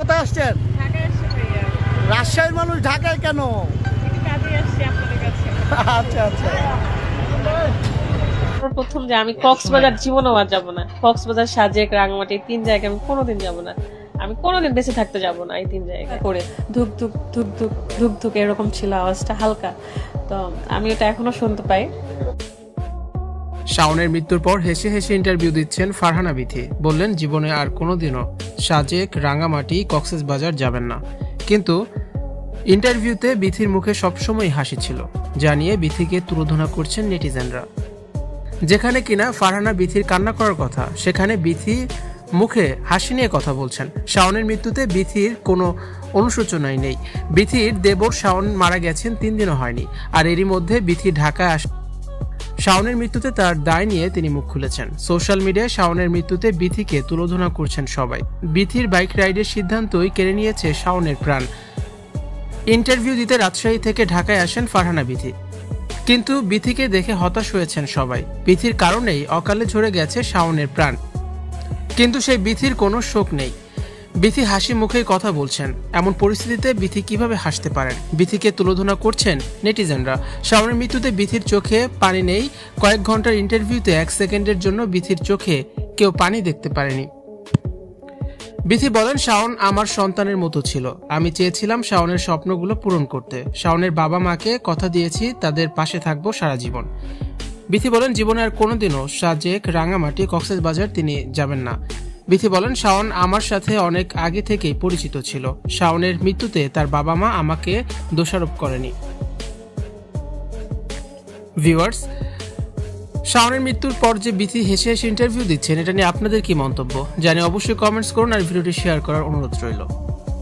কোথায় আসছেন? রাজশাহীর মানুষ ঢাকায় কেন? আচ্ছা আচ্ছা। প্রথম যে আমি কক্সবাজার জীবনেও আর যাবো না। কক্সবাজার, সাজেক, রাঙামাটি 3 জায়গায় আমি কোনোদিন যাবো না। আমি কোনোদিন বেঁচে থাকতে যাবো না এই 3 জায়গায়। করে ধুক ধুক ধুক ধুক ধুক ধুক এরকম ছিল আওয়াজটা, হালকা। তো আমি ওটা এখনো শুনতে পাই। শাওনের মৃত্যুর পর হেসে হেসে ইন্টারভিউ দিচ্ছেন ফারহানা বিথি। বললেন জীবনে আর কোনোদিনও সাজেক, রাঙামাটি, কক্সবাজার যাবেন না। কিন্তু ইন্টারভিউতে বিথির মুখে সবসময় হাসি ছিল, জানিয়ে বিথিকে তুলোধনা করছেন নেটিজেনরা। যেখানে কিনা ফারহানা বিথির কান্না করার কথা, সেখানে বিথি মুখে হাসি নিয়ে কথা বলছেন। শাওনের মৃত্যুতে বিথির কোনো অনুশোচনাই নেই। বিথির দেবর শাওন মারা গেছেন 3 দিনও হয়নি, আর এরই মধ্যে বিথি ঢাকায় আসে। শাওনের মৃত্যুতে তার দায় নিয়ে তিনি মুখ খুলেছেন। সোশ্যাল মিডিয়ায় শাওনের মৃত্যুতে বিথিকে তুলোধনা করছেন সবাই। বিথির বাইক রাইডের সিদ্ধান্তই কেড়ে নিয়েছে শাওনের প্রাণ। ইন্টারভিউ দিতে রাজশাহী থেকে ঢাকায় আসেন ফারহানা বিথি, কিন্তু বিথিকে দেখে হতাশ হয়েছেন সবাই। বিথির কারণেই অকালে ঝরে গেছে শাওনের প্রাণ, কিন্তু সেই বিথির কোনো শোক নেই। বিথি হাসি মুখেই কথা বলছেন। এমন পরিস্থিতিতে বিথি কিভাবে হাসতে পারেন? বিথিকে তুলোধনা করছেন নেটিজেনরা। শাওনের মৃত্যুতে বিথির চোখে পানি নেই। কয়েক ঘন্টার ইন্টারভিউতে 1 সেকেন্ডের জন্য বিথির চোখে কেউ পানি দেখতে পারেনি। বিথি বলেন, শাওন আমার সন্তানের মতো ছিল। আমি চেয়েছিলাম শাওনের স্বপ্নগুলো পূরণ করতে। শাওনের বাবা মাকে কথা দিয়েছি তাদের পাশে থাকবো সারা জীবন। বিথি বলেন, জীবনে আর কোনোদিনও সাজেক, রাঙামাটি, কক্সবাজার তিনি যাবেন না। বিথি বলেন, শাওন আমার সাথে অনেক আগে থেকেই পরিচিত ছিল। শাওনের মৃত্যুতে তার বাবা মা আমাকে দোষারোপ করেনি। ভিউয়ার্স, শাওনের মৃত্যুর পর যে বিথি হেসে হেসে ইন্টারভিউ দিচ্ছেন, এটা নিয়ে আপনাদের কি মন্তব্য জানিয়ে অবশ্যই কমেন্টস করুন, আর ভিডিওটি শেয়ার করার অনুরোধ রইল।